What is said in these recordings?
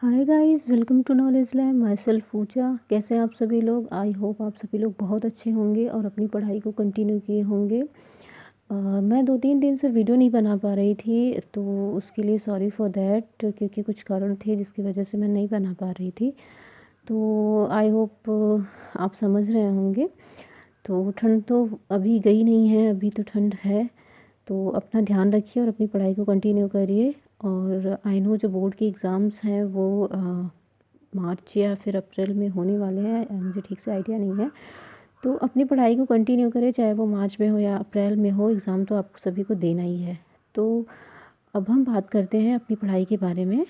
Hi guys, welcome to knowledge lab. Myself Pooja. कैसे हैं आप सभी लोग? आई होप आप सभी लोग बहुत अच्छे होंगे और अपनी पढ़ाई को कंटिन्यू किए होंगे। मैं 2-3 दिन से वीडियो नहीं बना पा रही थी, तो उसके लिए सॉरी फॉर दैट, क्योंकि कुछ कारण थे जिसकी वजह से मैं नहीं बना पा रही थी। तो आई होप आप समझ रहे होंगे। तो ठंड तो अभी गई नहीं है, अभी तो ठंड है। तो अपना ध्यान रखिए और अपनी पढ़ाई को कंटिन्यू करिए। और आई नो जो बोर्ड के एग्ज़ाम्स हैं वो मार्च या फिर अप्रैल में होने वाले हैं, मुझे ठीक से आइडिया नहीं है। तो अपनी पढ़ाई को कंटिन्यू करें, चाहे वो मार्च में हो या अप्रैल में हो, एग्ज़ाम तो आपको सभी को देना ही है। तो अब हम बात करते हैं अपनी पढ़ाई के बारे में।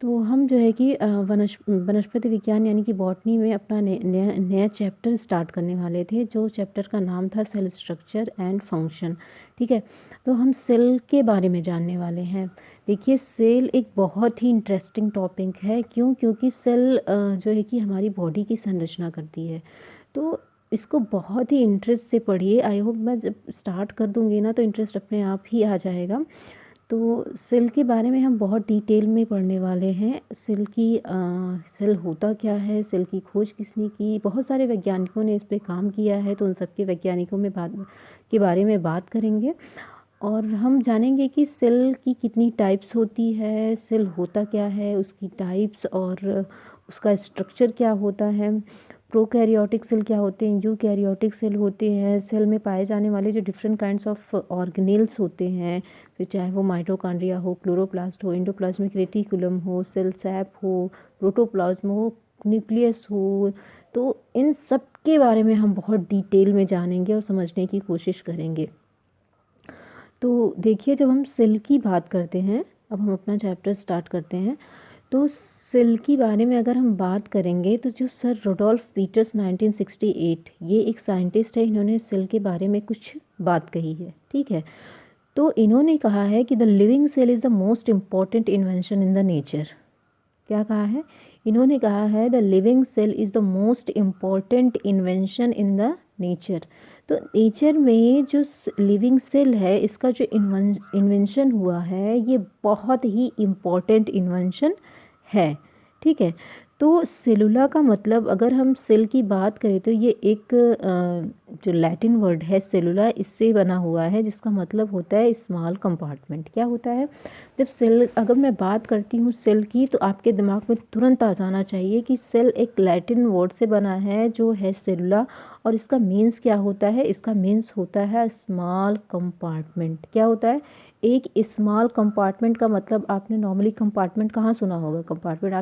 तो हम जो है कि वनस्पति विज्ञान यानी कि बॉटनी में अपना नया चैप्टर स्टार्ट करने वाले थे, जो चैप्टर का नाम था सेल स्ट्रक्चर एंड फंक्शन। ठीक है, तो हम सेल के बारे में जानने वाले हैं। देखिए, सेल एक बहुत ही इंटरेस्टिंग टॉपिक है। क्योंकि सेल जो है कि हमारी बॉडी की संरचना करती है। तो इसको बहुत ही इंटरेस्ट से पढ़िए। आई होप मैं जब स्टार्ट कर दूँगी ना तो इंटरेस्ट अपने आप ही आ जाएगा। तो सेल के बारे में हम बहुत डिटेल में पढ़ने वाले हैं। सेल होता क्या है, सेल की खोज किसने की, बहुत सारे वैज्ञानिकों ने इस पे काम किया है, तो उन सब के वैज्ञानिकों में बात के बारे में बात करेंगे। और हम जानेंगे कि सेल की कितनी टाइप्स होती है, सेल होता क्या है, उसकी टाइप्स और उसका स्ट्रक्चर क्या होता है, प्रोकैरियोटिक सेल क्या होते हैं, यूकैरियोटिक सेल होते हैं, सेल में पाए जाने वाले जो डिफरेंट काइंड्स ऑफ ऑर्गेनेल्स होते हैं, फिर चाहे वो माइटोकॉन्ड्रिया हो, क्लोरोप्लास्ट हो, एंडोप्लाज्मिक रेटिकुलम हो, सेल सैप हो, प्रोटोप्लाज्म हो, न्यूक्लियस हो। तो इन सब के बारे में हम बहुत डिटेल में जानेंगे और समझने की कोशिश करेंगे। तो देखिए, जब हम सेल की बात करते हैं, अब हम अपना चैप्टर स्टार्ट करते हैं। तो सेल के बारे में अगर हम बात करेंगे तो जो सर रुडोल्फ पीटर्स 1968, ये एक साइंटिस्ट है, इन्होंने सेल के बारे में कुछ बात कही है। ठीक है, तो इन्होंने कहा है कि the living cell is the most important invention in the nature. क्या कहा है? इन्होंने कहा है the living cell is the most important invention in the nature. तो नेचर में जो लिविंग सेल है, इसका जो इन्वेंशन हुआ है, ये बहुत ही इम्पॉर्टेंट इन्वेंशन है। ठीक है, तो सेलुला का मतलब, अगर हम सेल की बात करें तो ये एक जो लैटिन वर्ड है सेलुला, इससे बना हुआ है, जिसका मतलब होता है स्मॉल कंपार्टमेंट। क्या होता है? जब सेल, अगर मैं बात करती हूँ सेल की, तो आपके दिमाग में तुरंत आ जाना चाहिए कि सेल एक लैटिन वर्ड से बना है जो है सेलुला। और इसका मीन्स क्या होता है? इसका मीन्स होता है स्मॉल कंपार्टमेंट। क्या होता है? एक स्मॉल कंपार्टमेंट का मतलब, आपने नॉर्मली कंपार्टमेंट कहाँ सुना होगा? कंपार्टमेंट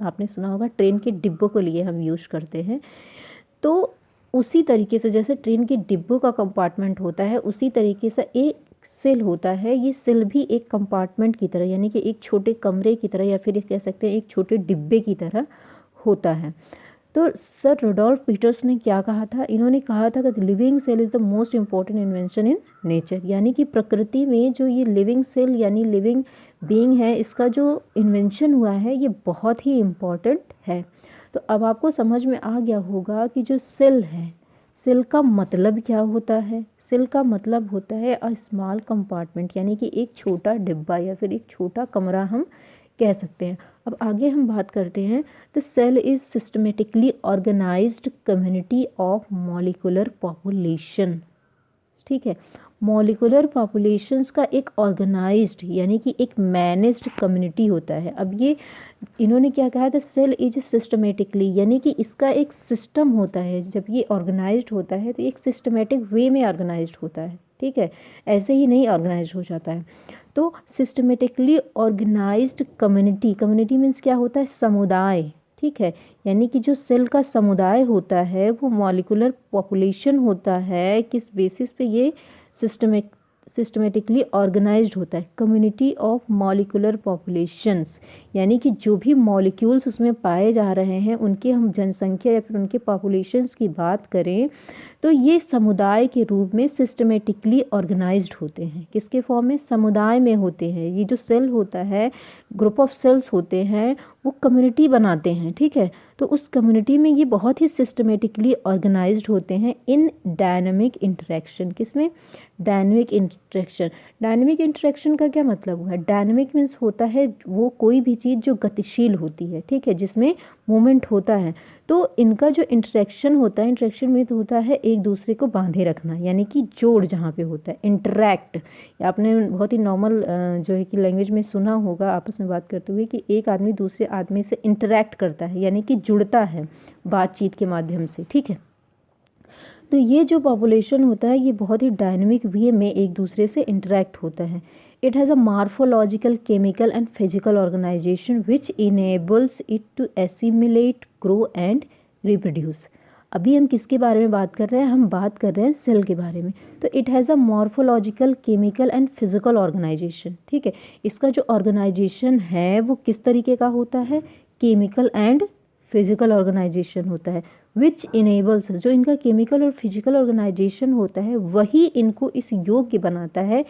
आपने सुना होगा ट्रेन के डिब्बों के लिए हम यूज़ करते हैं। तो उसी तरीके से जैसे ट्रेन के डिब्बों का कंपार्टमेंट होता है, उसी तरीके से एक सेल होता है। ये सेल भी एक कंपार्टमेंट की तरह, यानी कि एक छोटे कमरे की तरह, या फिर कह सकते हैं एक छोटे डिब्बे की तरह होता है। तो सर रुडोल्फ पीटर्स ने क्या कहा था? इन्होंने कहा था कि living cell is the most important invention in nature, यानी कि प्रकृति में जो ये लिविंग सेल यानी लिविंग बीइंग है, इसका जो इन्वेंशन हुआ है ये बहुत ही इम्पॉर्टेंट है। तो अब आपको समझ में आ गया होगा कि जो सेल है, सेल का मतलब क्या होता है? सेल का मतलब होता है अ स्मॉल कंपार्टमेंट, यानी कि एक छोटा डिब्बा या फिर एक छोटा कमरा हम कह सकते हैं। अब आगे हम बात करते हैं। The cell is systematically organised community of molecular population. ठीक है, मॉलिक्यूलर पॉपुलेशंस का एक ऑर्गेनाइज्ड यानी कि एक मैनेज्ड कम्युनिटी होता है। अब ये इन्होंने क्या कहा था? सेल इज सिस्टमेटिकली, यानी कि इसका एक सिस्टम होता है। जब ये ऑर्गेनाइज्ड होता है तो एक सिस्टमेटिक वे में ऑर्गेनाइज्ड होता है। ठीक है, ऐसे ही नहीं ऑर्गेनाइज्ड हो जाता है। तो systematically organised community, community means क्या होता है? समुदाय। ठीक है, यानी कि जो सेल का समुदाय होता है वो मॉलिक्यूलर पॉपुलेशन होता है। किस बेसिस पे? ये सिस्टमेटिकली ऑर्गेनाइज्ड होता है, कम्युनिटी ऑफ मॉलिक्यूलर पॉपुलेशंस, यानी कि जो भी मॉलिक्यूल्स उसमें पाए जा रहे हैं, उनकी हम जनसंख्या या फिर उनके पॉपुलेशंस की बात करें तो ये समुदाय के रूप में सिस्टमेटिकली ऑर्गेनाइज्ड होते हैं। किसके फॉर्म में? समुदाय में होते हैं। ये जो सेल होता है, ग्रुप ऑफ सेल्स होते हैं, वो कम्युनिटी बनाते हैं, ठीक है। तो उस कम्युनिटी में ये बहुत ही सिस्टमेटिकली ऑर्गेनाइज्ड होते हैं इन डायनेमिक इंटरेक्शन। किसमें? Dynamic interaction. डायनेमिक इंटरेक्शन का क्या मतलब हुआ? डायनेमिक मीन्स होता है वो कोई भी चीज़ जो गतिशील होती है, ठीक है, जिसमें मूवमेंट होता है। तो इनका जो इंटरेक्शन होता है, इंटरेक्शन में तो होता है एक दूसरे को बांधे रखना, यानी कि जोड़ जहाँ पे होता है, इंटरैक्ट। आपने बहुत ही नॉर्मल जो है कि लैंग्वेज में सुना होगा आपस में बात करते हुए कि एक आदमी दूसरे आदमी से इंटरैक्ट करता है, यानी कि जुड़ता है बातचीत के माध्यम से, ठीक है। तो ये जो पॉपुलेशन होता है ये बहुत ही डायनेमिक वे में एक दूसरे से इंटरैक्ट होता है। It has a morphological, chemical and physical organisation which enables it to assimilate, grow and reproduce. अभी हम किसके बारे में बात कर रहे हैं? हम बात कर रहे हैं सेल के बारे में। तो it has a morphological, chemical and physical organisation, ठीक है। इसका जो ऑर्गेनाइजेशन है वो किस तरीके का होता है? केमिकल एंड फिजिकल ऑर्गेनाइजेशन होता है। विच इनेबल्स, जो इनका केमिकल और फिजिकल ऑर्गेनाइजेशन होता है वही इनको इस योग्य बनाता है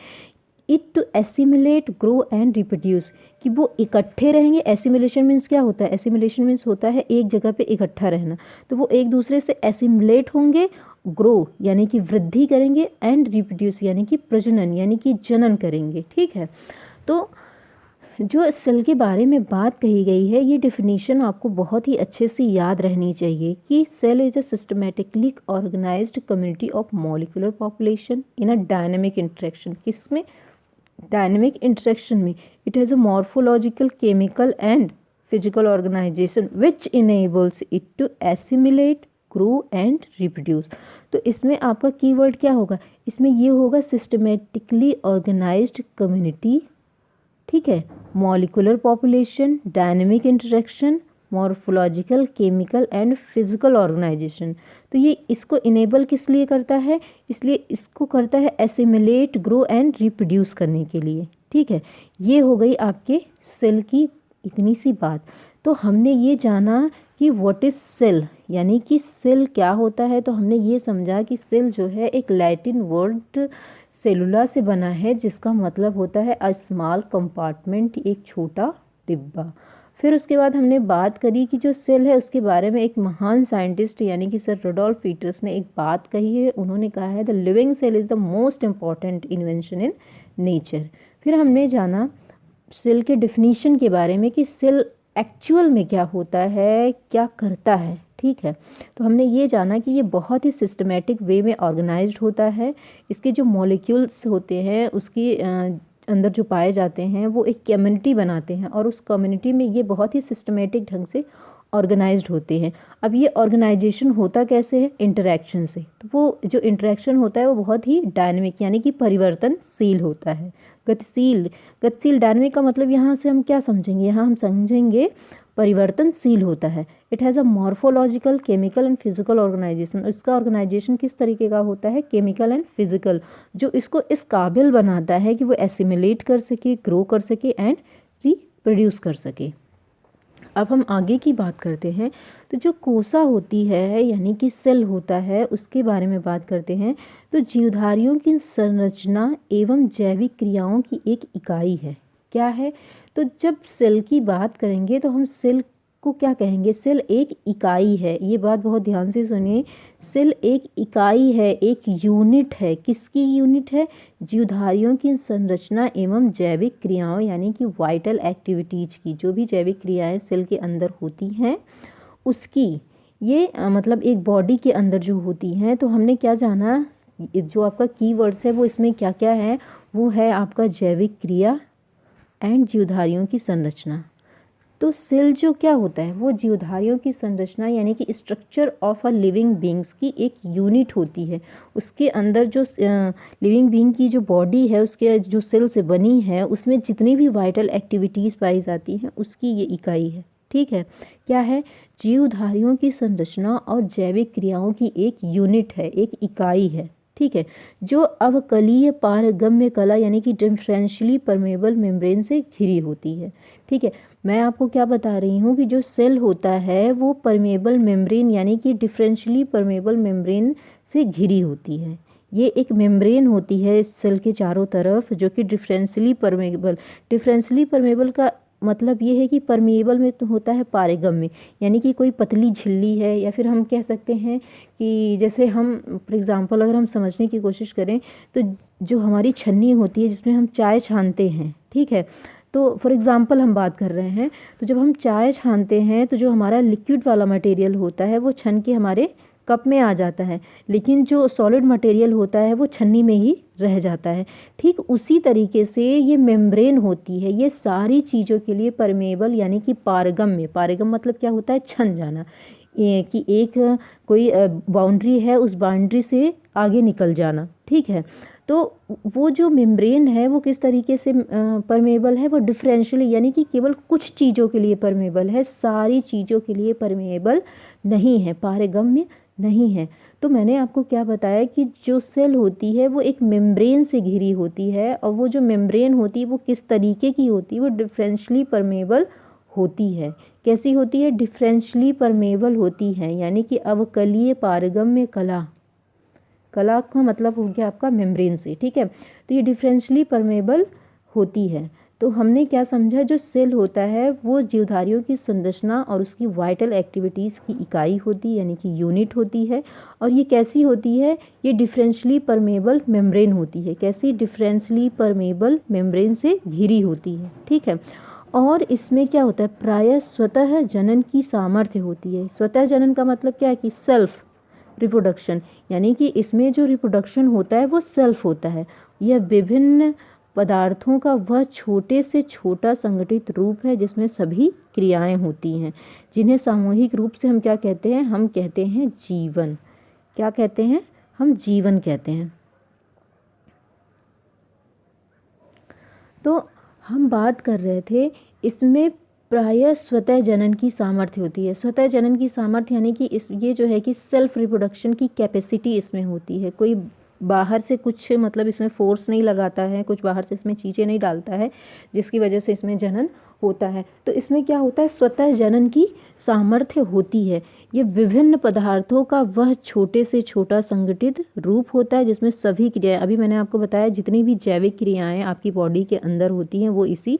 it to assimilate, grow and reproduce, कि वो इकट्ठे रहेंगे। एसिमिलेशन मीन्स क्या होता है? एसिमिलेशन मीन्स होता है एक जगह पे इकट्ठा रहना। तो वो एक दूसरे से एसिमिलेट होंगे, ग्रो यानी कि वृद्धि करेंगे, एंड रिप्रोड्यूस यानी कि प्रजनन यानी कि जनन करेंगे, ठीक है। तो जो सेल के बारे में बात कही गई है ये डेफिनेशन आपको बहुत ही अच्छे से याद रहनी चाहिए कि cell is a systematically organised community of molecular population in a dynamic interaction. किसमें? डायनेमिक इंटरेक्शन में। It has a morphological, chemical and physical organisation which enables it to assimilate, grow and reproduce. तो इसमें आपका keyword क्या होगा? इसमें ये होगा सिस्टमेटिकली ऑर्गेनाइज्ड कम्युनिटी, ठीक है, molecular population, dynamic interaction, morphological, chemical and physical organisation. तो ये इसको इनेबल किस लिए करता है? इसलिए इसको करता है एसिमिलेट, ग्रो एंड रिप्रोड्यूस करने के लिए, ठीक है। ये हो गई आपके सेल की इतनी सी बात। तो हमने ये जाना कि व्हाट इज़ सेल, यानी कि सेल क्या होता है। तो हमने ये समझा कि सेल जो है एक लैटिन वर्ड सेलुला से बना है, जिसका मतलब होता है अ स्मॉल कंपार्टमेंट, एक छोटा डिब्बा। फिर उसके बाद हमने बात करी कि जो सेल है उसके बारे में एक महान साइंटिस्ट यानी कि सर रुडोल्फ पीटर्स ने एक बात कही है। उन्होंने कहा है the living cell is the most important invention in nature. फिर हमने जाना सेल के डिफिनीशन के बारे में कि सेल एक्चुअल में क्या होता है, क्या करता है, ठीक है। तो हमने ये जाना कि ये बहुत ही सिस्टमेटिक वे में ऑर्गेनाइज्ड होता है। इसके जो मॉलिक्यूल्स होते हैं उसके अंदर जो पाए जाते हैं वो एक कम्युनिटी बनाते हैं, और उस कम्युनिटी में ये बहुत ही सिस्टमेटिक ढंग से ऑर्गेनाइज्ड होते हैं। अब ये ऑर्गेनाइजेशन होता कैसे है? इंटरेक्शन से। तो वो जो इंटरेक्शन होता है वो बहुत ही डायनेमिक यानी कि परिवर्तनशील होता है, गतिशील। गतिशील, डायनेमिक का मतलब यहाँ से हम क्या समझेंगे? यहाँ हम समझेंगे परिवर्तनशील होता है। It has a morphological, chemical and physical organisation. इसका ऑर्गेनाइजेशन किस तरीके का होता है? केमिकल एंड फिजिकल, जो इसको इस काबिल बनाता है कि वो एसिमिलेट कर सके, ग्रो कर सके एंड रिप्रोड्यूस कर सके। अब हम आगे की बात करते हैं। तो जो कोसा होती है यानी कि सेल होता है उसके बारे में बात करते हैं। तो जीवधारियों की संरचना एवं जैविक क्रियाओं की एक इकाई है। क्या है? तो जब सेल की बात करेंगे तो हम सेल को क्या कहेंगे? सेल एक इकाई है। ये बात बहुत ध्यान से सुनिए। सेल एक इकाई है, एक यूनिट है। किसकी यूनिट है? जीवधारियों की संरचना एवं जैविक क्रियाओं यानी कि वाइटल एक्टिविटीज की, जो भी जैविक क्रियाएं सेल के अंदर होती हैं उसकी, ये मतलब एक बॉडी के अंदर जो होती हैं। तो हमने क्या जाना, जो आपका कीवर्ड्स है वो इसमें क्या क्या है? वो है आपका जैविक क्रिया एंड जीवधारियों की संरचना। तो सेल जो क्या होता है वो जीवधारियों की संरचना यानी कि structure of a living beings की एक यूनिट होती है। उसके अंदर जो लिविंग बींग की जो बॉडी है उसके जो सेल से बनी है उसमें जितनी भी वाइटल एक्टिविटीज़ पाई जाती हैं उसकी ये इकाई है, ठीक है। क्या है? जीवधारियों की संरचना और जैविक क्रियाओं की एक यूनिट है, एक इकाई है, ठीक है, जो अवकलीय पारगम्य कला यानी कि डिफरेंशियली परमेबल मेम्ब्रेन से घिरी होती है। ठीक है, मैं आपको क्या बता रही हूँ कि जो सेल होता है वो परमेबल मेम्ब्रेन यानी कि डिफरेंशियली परमेबल मेम्ब्रेन से घिरी होती है। ये एक मेम्ब्रेन होती है इस सेल के चारों तरफ जो कि डिफरेंशियली परमेबल का मतलब ये है कि परमेबल में तो होता है पारगम्य, यानी कि कोई पतली झिल्ली है, या फिर हम कह सकते हैं कि जैसे हम फॉर एग्ज़ाम्पल अगर हम समझने की कोशिश करें तो जो हमारी छन्नी होती है जिसमें हम चाय छानते हैं, ठीक है, तो फॉर एग्ज़ाम्पल हम बात कर रहे हैं, तो जब हम चाय छानते हैं तो जो हमारा लिक्विड वाला मटेरियल होता है वो छन के हमारे कप में आ जाता है, लेकिन जो सॉलिड मटेरियल होता है वो छन्नी में ही रह जाता है। ठीक उसी तरीके से ये मेम्ब्रेन होती है, ये सारी चीज़ों के लिए परमेबल यानी कि पारगम्य, पारगम मतलब क्या होता है, छन जाना, ये कि एक कोई बाउंड्री है उस बाउंड्री से आगे निकल जाना। ठीक है, तो वो जो मेम्ब्रेन है वो किस तरीके से परमेबल है, वो डिफरेंशियली यानी कि केवल कुछ चीज़ों के लिए परमेबल है, सारी चीज़ों के लिए परमेबल नहीं है, पारगम्य नहीं है। तो मैंने आपको क्या बताया कि जो सेल होती है वो एक मेम्ब्रेन से घिरी होती है, और वो जो मेम्ब्रेन होती है वो किस तरीके की होती है, वो डिफरेंशियली परमेबल होती है। कैसी होती है, डिफरेंशियली परमेबल होती है, यानी कि अवकलीय पारगम्य कला, कला का मतलब हो गया आपका मेम्ब्रेन से। ठीक है, तो ये डिफरेंशियली परमेबल होती है। तो हमने क्या समझा, जो सेल होता है वो जीवधारियों की संरचना और उसकी वाइटल एक्टिविटीज़ की इकाई होती है, यानी कि यूनिट होती है। और ये कैसी होती है, ये डिफरेंशियली परमेबल मेम्ब्रेन होती है। कैसी, डिफरेंशियली परमेबल मेम्ब्रेन से घिरी होती है। ठीक है, और इसमें क्या होता है, प्रायः स्वतः जनन की सामर्थ्य होती है। स्वतः जनन का मतलब क्या है कि सेल्फ रिप्रोडक्शन, यानी कि इसमें जो रिप्रोडक्शन होता है वो सेल्फ होता है। यह विभिन्न पदार्थों का वह छोटे से छोटा संगठित रूप है जिसमें सभी क्रियाएं होती हैं, जिन्हें सामूहिक रूप से हम क्या कहते हैं, हम कहते हैं जीवन। क्या कहते हैं, हम जीवन कहते हैं। तो हम बात कर रहे थे इसमें प्रायः स्वतः जनन की सामर्थ्य होती है। स्वतः जनन की सामर्थ्य यानी कि इस ये जो है कि सेल्फ रिप्रोडक्शन की कैपेसिटी इसमें होती है। कोई बाहर से कुछ मतलब इसमें फोर्स नहीं लगाता है, कुछ बाहर से इसमें चीज़ें नहीं डालता है जिसकी वजह से इसमें जनन होता है। तो इसमें क्या होता है, स्वतः जनन की सामर्थ्य होती है। ये विभिन्न पदार्थों का वह छोटे से छोटा संगठित रूप होता है जिसमें सभी क्रियाएं, अभी मैंने आपको बताया जितनी भी जैविक क्रियाएं आपकी बॉडी के अंदर होती हैं वो इसी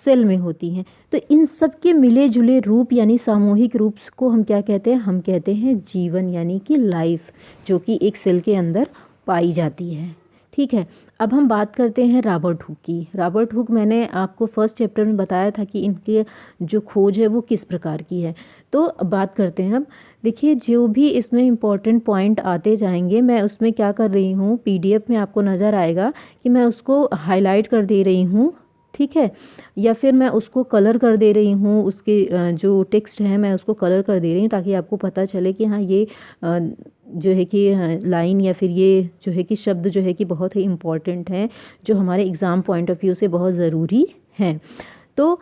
सेल में होती हैं। तो इन सब के मिले जुले रूप यानी सामूहिक रूप को हम क्या कहते हैं, हम कहते हैं जीवन, यानी कि लाइफ, जो कि एक सेल के अंदर पाई जाती है। ठीक है, अब हम बात करते हैं रॉबर्ट हुक की। रॉबर्ट हुक मैंने आपको फर्स्ट चैप्टर में बताया था कि इनके जो खोज है वो किस प्रकार की है। तो बात करते हैं अब। देखिए, जो भी इसमें इम्पोर्टेंट पॉइंट आते जाएंगे मैं उसमें क्या कर रही हूँ, पीडीएफ में आपको नज़र आएगा कि मैं उसको हाईलाइट कर दे रही हूँ, ठीक है, या फिर मैं उसको कलर कर दे रही हूँ, उसके जो टेक्स्ट है मैं उसको कलर कर दे रही हूँ ताकि आपको पता चले कि हाँ ये जो है कि लाइन या फिर ये जो है कि शब्द जो है कि बहुत ही इम्पॉर्टेंट हैं, जो हमारे एग्ज़ाम पॉइंट ऑफ व्यू से बहुत ज़रूरी हैं। तो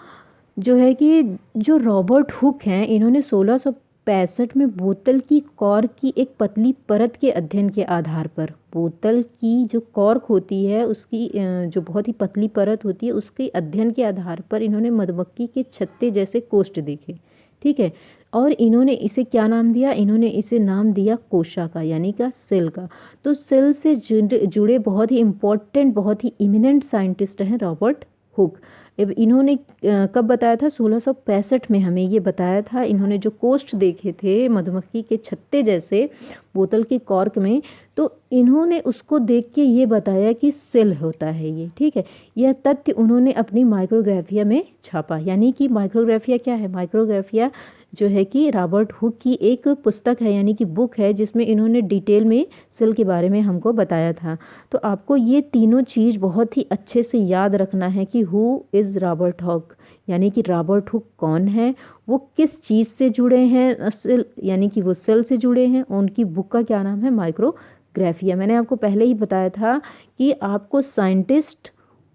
जो है कि जो रॉबर्ट हुक हैं, इन्होंने 1665 में बोतल की कॉर्क की एक पतली परत के अध्ययन के आधार पर, बोतल की जो कॉर्क होती है उसकी जो बहुत ही पतली परत होती है उसके अध्ययन के आधार पर इन्होंने मधुमक्खी के छत्ते जैसे कोष्ठ देखे। ठीक है, और इन्होंने इसे क्या नाम दिया, इन्होंने इसे नाम दिया कोशा का, यानी का सेल का। तो सेल से जुड़े बहुत ही इम्पोर्टेंट, बहुत ही इमिनेंट साइंटिस्ट हैं रॉबर्ट हुक। इन्होंने कब बताया था, 1665 में हमें ये बताया था। इन्होंने जो कोष्ठ देखे थे मधुमक्खी के छत्ते जैसे बोतल की कॉर्क में, तो इन्होंने उसको देख के ये बताया कि सेल होता है ये। ठीक है, यह तथ्य उन्होंने अपनी माइक्रोग्राफिया में छापा। यानी कि माइक्रोग्राफिया क्या है, माइक्रोग्राफिया जो है कि रॉबर्ट हुक की एक पुस्तक है, यानी कि बुक है, जिसमें इन्होंने डिटेल में सेल के बारे में हमको बताया था। तो आपको ये तीनों चीज़ बहुत ही अच्छे से याद रखना है कि हु इज़ रॉबर्ट हुक, यानी कि रॉबर्ट हुक कौन है, वो किस चीज़ से जुड़े हैं, सेल यानी कि वो सेल से जुड़े हैं। उनकी बुक का क्या नाम है, माइक्रोग्राफिया। मैंने आपको पहले ही बताया था कि आपको साइंटिस्ट,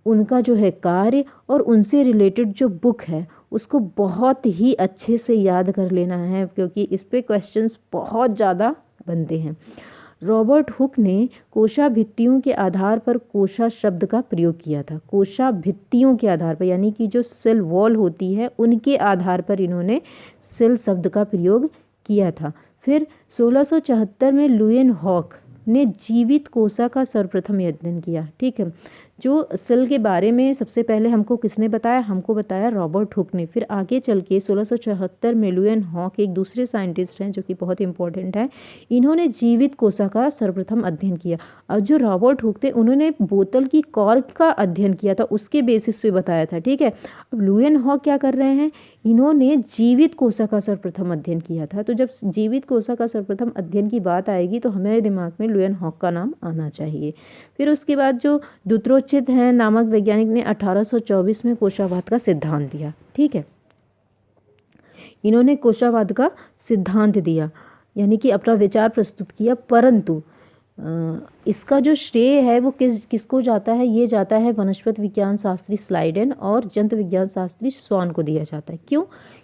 उनका जो है कार्य और उनसे रिलेटेड जो बुक है उसको बहुत ही अच्छे से याद कर लेना है, क्योंकि इस पे क्वेश्चंस बहुत ज़्यादा बनते हैं। रॉबर्ट हुक ने कोशाभित्तियों के आधार पर कोशा शब्द का प्रयोग किया था। कोशाभित्तियों के आधार पर यानी कि जो सेल वॉल होती है उनके आधार पर इन्होंने सेल शब्द का प्रयोग किया था। फिर 1674 में लुएन हॉक ने जीवित कोशा का सर्वप्रथम अध्ययन किया। ठीक है, जो सेल के बारे में सबसे पहले हमको किसने बताया? हमको बताया रॉबर्ट हुक ने। फिर आगे चल के 1674 में लुएन हॉक एक दूसरे साइंटिस्ट हैं जो कि बहुत इंपॉर्टेंट है, इन्होंने जीवित कोशा का सर्वप्रथम अध्ययन किया। और जो रॉबर्ट हुक थे उन्होंने बोतल की कॉर्क का अध्ययन किया था, उसके बेसिस पे बताया था। ठीक है, अब लुएन हॉक क्या कर रहे हैं? इन्होंने जीवित कोशा का सर्वप्रथम अध्ययन किया था। तो जब जीवित कोशा का सर्वप्रथम अध्ययन की बात आएगी तो हमारे दिमाग में लुएन हॉक का नाम आना चाहिए। फिर उसके बाद जो दुत्रोचित हैं नामक वैज्ञानिक ने 1824 में कोशावाद का सिद्धांत दिया। ठीक है, इन्होंने कोशावाद का सिद्धांत दिया यानी कि अपना विचार प्रस्तुत किया, परंतु इसका जो श्रेय है वो किसको जाता है? ये जाता है वनस्पति विज्ञान शास्त्री स्लाइडेन और जंतु विज्ञान शास्त्री स्वान को दिया जाता है। क्यों?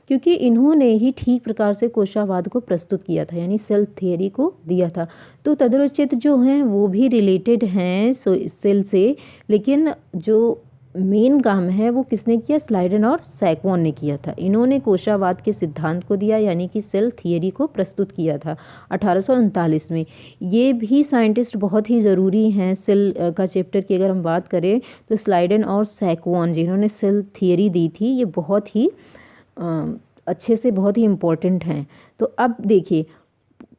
क्योंकि इन्होंने ही ठीक प्रकार से कोशावाद को प्रस्तुत किया था यानी सेल थियरी को दिया था। तो तदुचित जो हैं वो भी रिलेटेड हैं सेल से, लेकिन जो मेन काम है वो किसने किया? स्लाइडेन और सैकवॉन ने किया था। इन्होंने कोशावाद के सिद्धांत को दिया यानी कि सेल थियरी को प्रस्तुत किया था 1839 में। ये भी साइंटिस्ट बहुत ही ज़रूरी हैं सेल का चैप्टर की अगर हम बात करें तो स्लाइडेन और सैकवॉन जिन्होंने सेल थियरी दी थी ये बहुत ही अच्छे से बहुत ही इम्पोर्टेंट हैं। तो अब देखिए,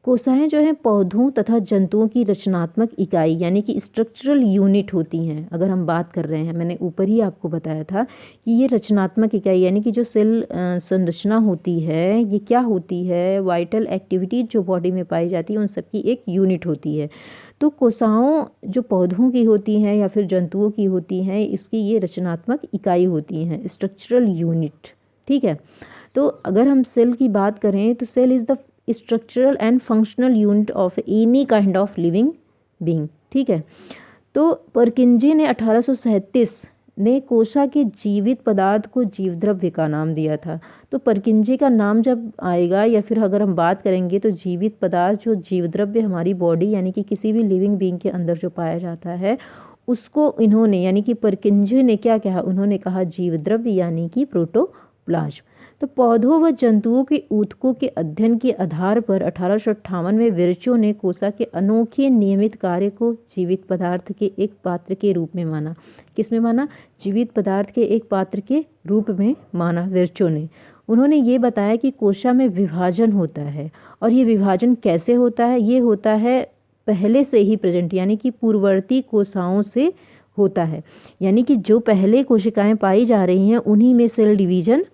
कोशाएं जो हैं पौधों तथा जंतुओं की रचनात्मक इकाई यानी कि स्ट्रक्चरल यूनिट होती हैं। अगर हम बात कर रहे हैं, मैंने ऊपर ही आपको बताया था कि ये रचनात्मक इकाई यानी कि जो सेल संरचना होती है ये क्या होती है? वाइटल एक्टिविटी जो बॉडी में पाई जाती है उन सब की एक यूनिट होती है। तो कोशाओं जो पौधों की होती हैं या फिर जंतुओं की होती हैं इसकी ये रचनात्मक इकाई होती हैं, स्ट्रक्चरल यूनिट। ठीक है, तो अगर हम सेल की बात करें तो cell is the structural and functional unit of any kind of living being. ठीक है, तो परकिंजे ने 1837 ने कोशा के जीवित पदार्थ को जीवद्रव्य का नाम दिया था। तो परकिंजे का नाम जब आएगा या फिर अगर हम बात करेंगे तो जीवित पदार्थ जो जीवद्रव्य हमारी बॉडी यानी कि किसी भी लिविंग बीइंग के अंदर जो पाया जाता है उसको इन्होंने यानी कि परकिंजे ने क्या कहा? उन्होंने कहा जीवद्रव्य यानी कि प्रोटोप्लाज्म। तो पौधों व जंतुओं के ऊतकों के अध्ययन के आधार पर 1858 में विर्चो ने कोशा के अनोखे नियमित कार्य को जीवित पदार्थ के एक पात्र के रूप में माना। किस में माना? जीवित पदार्थ के एक पात्र के रूप में माना विर्चो ने। उन्होंने ये बताया कि कोशा में विभाजन होता है और ये विभाजन कैसे होता है? ये होता है पहले से ही प्रेजेंट यानी कि पूर्ववर्ती कोशाओं से होता है, यानी कि जो पहले कोशिकाएं पाई जा रही हैं उन्हीं में सेल डिवीजन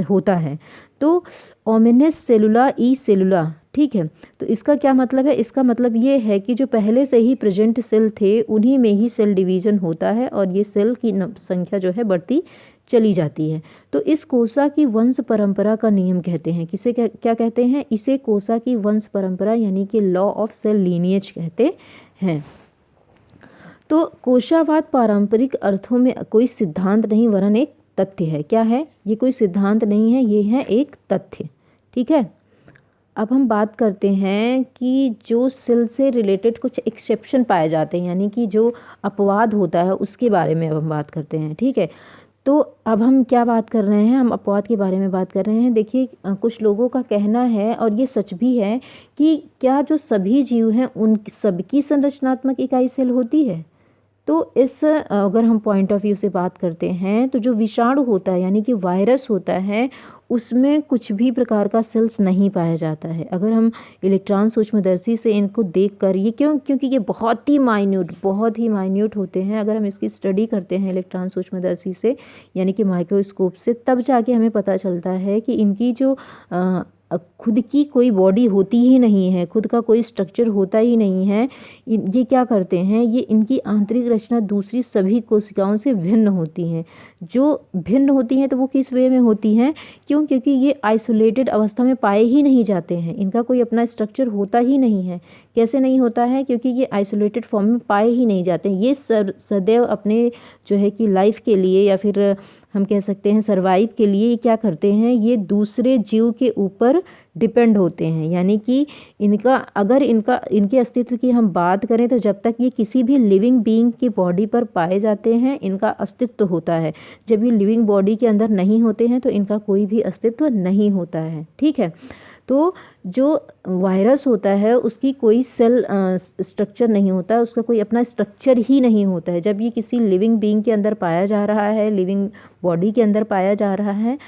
होता है। तो ओमिनस सेलुला ई सेलुला। ठीक है, तो इसका क्या मतलब है? इसका मतलब ये है कि जो पहले से ही प्रेजेंट सेल थे उन्हीं में ही सेल डिवीजन होता है और ये सेल की संख्या जो है बढ़ती चली जाती है। तो इस कोशा की वंश परंपरा का नियम कहते हैं। किसे क्या कहते हैं? इसे कोशा की वंश परंपरा यानी कि लॉ ऑफ सेल लीनिएज कहते हैं। तो कोशावाद पारंपरिक अर्थों में कोई सिद्धांत नहीं वरन एक तथ्य है। क्या है? ये कोई सिद्धांत नहीं है, ये है एक तथ्य। ठीक है, अब हम बात करते हैं कि जो सेल से रिलेटेड कुछ एक्सेप्शन पाए जाते हैं यानी कि जो अपवाद होता है उसके बारे में अब हम बात करते हैं। ठीक है, तो अब हम क्या बात कर रहे हैं? हम अपवाद के बारे में बात कर रहे हैं। देखिए, कुछ लोगों का कहना है और ये सच भी है कि क्या जो सभी जीव हैं उन सबकी संरचनात्मक इकाई सेल होती है? तो इस अगर हम पॉइंट ऑफ व्यू से बात करते हैं तो जो विषाणु होता है यानी कि वायरस होता है उसमें कुछ भी प्रकार का सेल्स नहीं पाया जाता है। अगर हम इलेक्ट्रॉन सूक्ष्मदर्शी से इनको देखकर ये क्योंकि ये बहुत ही माइन्यूट होते हैं। अगर हम इसकी स्टडी करते हैं इलेक्ट्रॉन सूक्ष्मदर्शी से यानी कि माइक्रोस्कोप से, तब जाके हमें पता चलता है कि इनकी जो खुद की कोई बॉडी होती ही नहीं है, खुद का कोई स्ट्रक्चर होता ही नहीं है। ये क्या करते हैं? ये इनकी आंतरिक रचना दूसरी सभी कोशिकाओं से भिन्न होती हैं। जो भिन्न होती हैं तो वो किस वे में होती हैं? क्योंकि ये आइसोलेटेड अवस्था में पाए ही नहीं जाते हैं, इनका कोई अपना स्ट्रक्चर होता ही नहीं है। कैसे नहीं होता है? क्योंकि ये आइसोलेटेड फॉर्म में पाए ही नहीं जाते हैं। ये सदैव अपने जो है कि लाइफ के लिए या फिर हम कह सकते हैं सरवाइव के लिए क्या करते हैं? ये दूसरे जीव के ऊपर डिपेंड होते हैं। यानी कि इनके अस्तित्व की हम बात करें तो जब तक ये किसी भी लिविंग बीइंग की बॉडी पर पाए जाते हैं इनका अस्तित्व होता है। जब ये लिविंग बॉडी के अंदर नहीं होते हैं तो इनका कोई भी अस्तित्व नहीं होता है। ठीक है, तो जो वायरस होता है उसकी कोई सेल स्ट्रक्चर नहीं होता, उसका कोई अपना स्ट्रक्चर ही नहीं होता है। जब ये किसी लिविंग बीइंग के अंदर पाया जा रहा है, लिविंग बॉडी के अंदर पाया जा रहा है,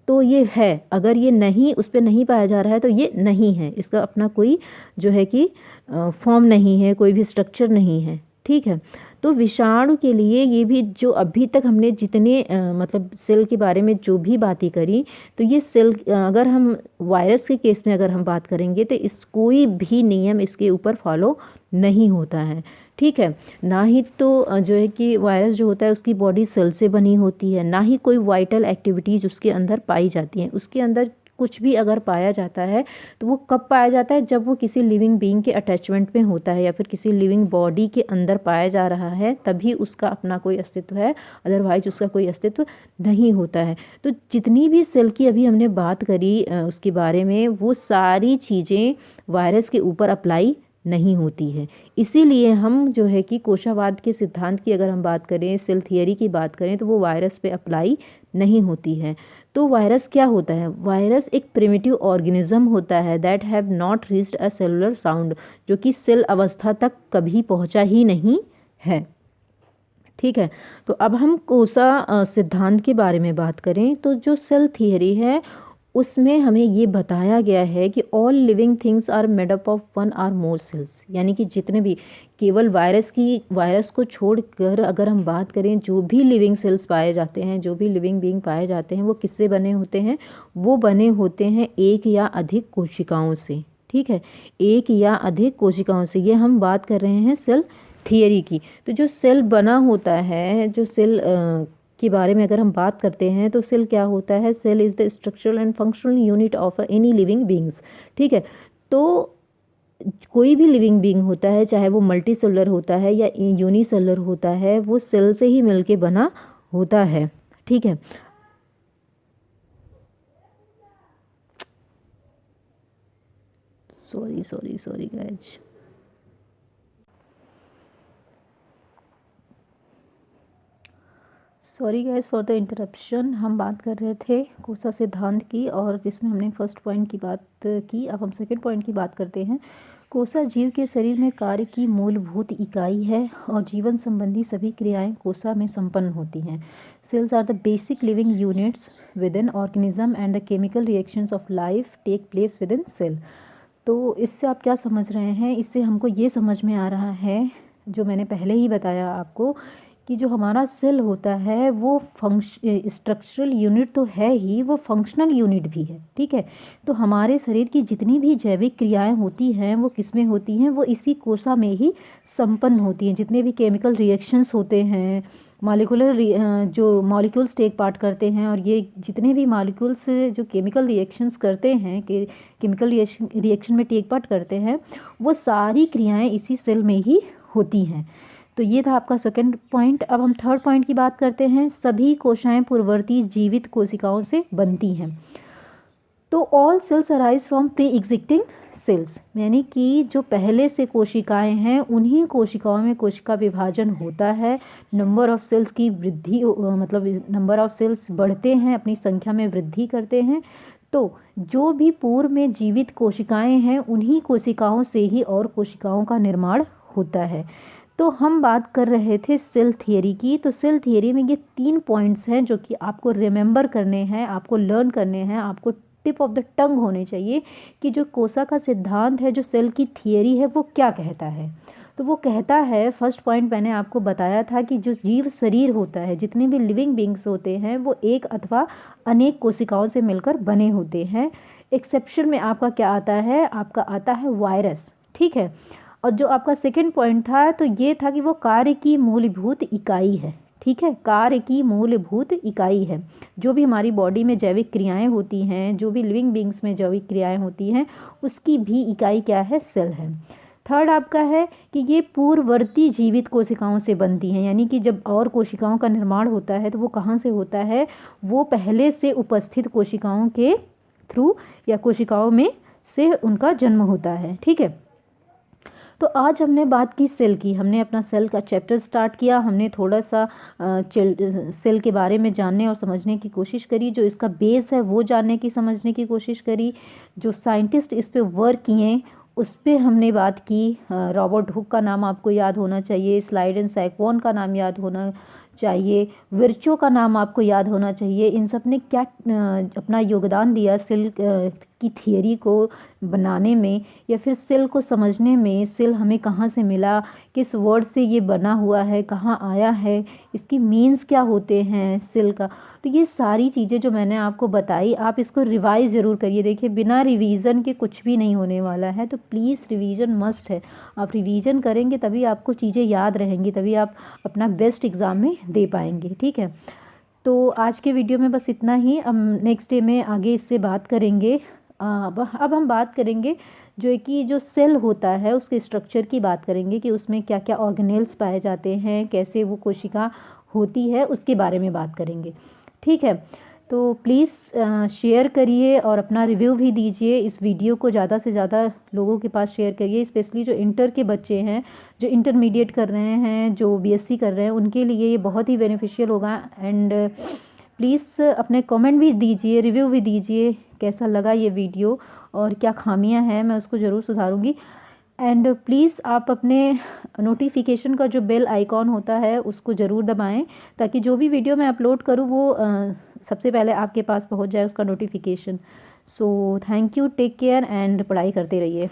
तो ये है। अगर ये नहीं, उस पर नहीं पाया जा रहा है तो ये नहीं है, इसका अपना कोई जो है कि फॉर्म नहीं है, कोई भी स्ट्रक्चर नहीं है। ठीक है, तो विषाणु के लिए ये भी जो अभी तक हमने जितने मतलब सेल के बारे में जो भी बातें करी, तो ये सेल अगर हम वायरस के केस में अगर हम बात करेंगे तो कोई भी नियम इसके ऊपर फॉलो नहीं होता है। ठीक है, ना ही तो जो है कि वायरस जो होता है उसकी बॉडी सेल से बनी होती है, ना ही कोई वाइटल एक्टिविटीज़ उसके अंदर पाई जाती हैं। उसके अंदर कुछ भी अगर पाया जाता है तो वो कब पाया जाता है, जब वो किसी लिविंग बीइंग के अटैचमेंट में होता है या फिर किसी लिविंग बॉडी के अंदर पाया जा रहा है, तभी उसका अपना कोई अस्तित्व है, अदरवाइज उसका कोई अस्तित्व नहीं होता है। तो जितनी भी सेल की अभी हमने बात करी उसके बारे में, वो सारी चीज़ें वायरस के ऊपर अप्लाई नहीं होती है। इसीलिए हम जो है कि कोशावाद के सिद्धांत की अगर हम बात करें, सेल थियरी की बात करें, तो वो वायरस पे अप्लाई नहीं होती है। तो वायरस क्या होता है? वायरस एक प्रिमिटिव ऑर्गेनिज्म होता है that have not reached a cellular sound, जो कि सेल अवस्था तक कभी पहुंचा ही नहीं है। ठीक है, तो अब हम कोसा सिद्धांत के बारे में बात करें तो जो सेल थियरी है उसमें हमें ये बताया गया है कि all living things are made up of one or more cells. यानी कि जितने भी, केवल वायरस को छोड़कर अगर हम बात करें, जो भी लिविंग सेल्स पाए जाते हैं, जो भी लिविंग बीइंग पाए जाते हैं, वो किससे बने होते हैं? वो बने होते हैं एक या अधिक कोशिकाओं से। ठीक है, एक या अधिक कोशिकाओं से, ये हम बात कर रहे हैं सेल थियरी की। तो जो सेल बना होता है, जो सेल के बारे में अगर हम बात करते हैं तो सेल क्या होता है? Cell is the structural and functional unit of any living beings. ठीक है, तो कोई भी लिविंग बीइंग होता है, चाहे वो मल्टी सेलुलर होता है या यूनिसेलुलर होता है, वो सेल से ही मिलके बना होता है। ठीक है, sorry guys, sorry guys for the interruption. हम बात कर रहे थे कोसा सिद्धांत की, और जिसमें हमने फर्स्ट पॉइंट की बात की। अब हम सेकंड पॉइंट की बात करते हैं। कोसा जीव के शरीर में कार्य की मूलभूत इकाई है और जीवन संबंधी सभी क्रियाएं कोसा में संपन्न होती हैं। Cells are the basic living units within organism and the chemical reactions of life take place within cell. तो इससे आप क्या समझ रहे हैं? इससे हमको ये समझ में आ रहा है, जो मैंने पहले ही बताया आपको, कि जो हमारा सेल होता है वो स्ट्रक्चरल यूनिट तो है ही, वो फंक्शनल यूनिट भी है। ठीक है, तो हमारे शरीर की जितनी भी जैविक क्रियाएं होती हैं वो किस में होती हैं? वो इसी कोसा में ही संपन्न होती हैं। जितने भी केमिकल रिएक्शंस होते हैं, मॉलिक्यूलर जो मॉलिक्यूल्स टेक पार्ट करते हैं, और ये जितने भी मॉलिक्यूल्स जो केमिकल रिएक्शंस करते हैं, कि केमिकल रिएक्शन में टेक पार्ट करते हैं, वो सारी क्रियाएँ इसी सेल में ही होती हैं। तो ये था आपका सेकंड पॉइंट। अब हम थर्ड पॉइंट की बात करते हैं। सभी कोशिकाएं पूर्ववर्ती जीवित कोशिकाओं से बनती हैं। तो all cells arise from pre existing cells, यानी कि जो पहले से कोशिकाएं हैं उन्हीं कोशिकाओं में कोशिका विभाजन होता है। नंबर ऑफ सेल्स की वृद्धि, मतलब नंबर ऑफ सेल्स बढ़ते हैं, अपनी संख्या में वृद्धि करते हैं। तो जो भी पूर्व में जीवित कोशिकाएं हैं उन्हीं कोशिकाओं से ही और कोशिकाओं का निर्माण होता है। तो हम बात कर रहे थे सेल थियरी की। तो सेल थियरी में ये 3 पॉइंट्स हैं जो कि आपको रिमेंबर करने हैं, आपको लर्न करने हैं, आपको टिप ऑफ द टंग होने चाहिए कि जो कोसा का सिद्धांत है, जो सेल की थियरी है, वो क्या कहता है। तो वो कहता है, फर्स्ट पॉइंट मैंने आपको बताया था कि जो जीव शरीर होता है, जितने भी लिविंग बींग्स होते हैं, वो एक अथवा अनेक कोशिकाओं से मिलकर बने होते हैं। एक्सेप्शन में आपका क्या आता है? आपका आता है वायरस। ठीक है, और जो आपका सेकंड पॉइंट था तो ये था कि वो कार्य की मूलभूत इकाई है। ठीक है, कार्य की मूलभूत इकाई है। जो भी हमारी बॉडी में जैविक क्रियाएं होती हैं, जो भी लिविंग बींग्स में जैविक क्रियाएं होती हैं, उसकी भी इकाई क्या है? सेल है। थर्ड आपका है कि ये पूर्ववर्ती जीवित कोशिकाओं से बनती हैं, यानी कि जब और कोशिकाओं का निर्माण होता है तो वो कहाँ से होता है? वो पहले से उपस्थित कोशिकाओं के थ्रू या कोशिकाओं में से उनका जन्म होता है। ठीक है, तो आज हमने बात की सेल की, हमने अपना सेल का चैप्टर स्टार्ट किया, हमने थोड़ा सा सेल के बारे में जानने और समझने की कोशिश करी, जो इसका बेस है वो जानने की समझने की कोशिश करी, जो साइंटिस्ट इस पे वर्क किए उस पे हमने बात की। रॉबर्ट हुक का नाम आपको याद होना चाहिए, स्लाइड एंड सैकवॉन का नाम याद होना चाहिए, विर्चो का नाम आपको याद होना चाहिए। इन सब ने क्या अपना योगदान दिया सेल की थियरी को बनाने में या फिर सेल को समझने में। सेल हमें कहाँ से मिला, किस वर्ड से ये बना हुआ है, कहाँ आया है, इसकी मीन्स क्या होते हैं सेल का। तो ये सारी चीज़ें जो मैंने आपको बताई, आप इसको रिवाइज़ ज़रूर करिए। देखिए बिना रिवीजन के कुछ भी नहीं होने वाला है, तो प्लीज़ रिवीजन मस्ट है। आप रिवीजन करेंगे तभी आपको चीज़ें याद रहेंगी, तभी आप अपना बेस्ट एग्ज़ाम में दे पाएंगे। ठीक है, तो आज के वीडियो में बस इतना ही। हम नेक्स्ट डे में आगे इससे बात करेंगे। अब हम बात करेंगे जो है कि जो सेल होता है उसके स्ट्रक्चर की बात करेंगे कि उसमें क्या क्या ऑर्गेनेल्स पाए जाते हैं, कैसे वो कोशिका होती है, उसके बारे में बात करेंगे। ठीक है, तो प्लीज़ शेयर करिए और अपना रिव्यू भी दीजिए। इस वीडियो को ज़्यादा से ज़्यादा लोगों के पास शेयर करिए, स्पेशली जो इंटर के बच्चे हैं, जो इंटरमीडिएट कर रहे हैं, जो बीएससी कर रहे हैं, उनके लिए ये बहुत ही बेनिफिशियल होगा। एंड प्लीज़ अपने कमेंट भी दीजिए, रिव्यू भी दीजिए, कैसा लगा ये वीडियो और क्या खामियां हैं, मैं उसको ज़रूर सुधारूंगी। एंड प्लीज़ आप अपने नोटिफिकेशन का जो बेल आइकॉन होता है उसको ज़रूर दबाएं, ताकि जो भी वीडियो मैं अपलोड करूं वो सबसे पहले आपके पास पहुंच जाए उसका notification. So thank you, take care and पढ़ाई करते रहिए।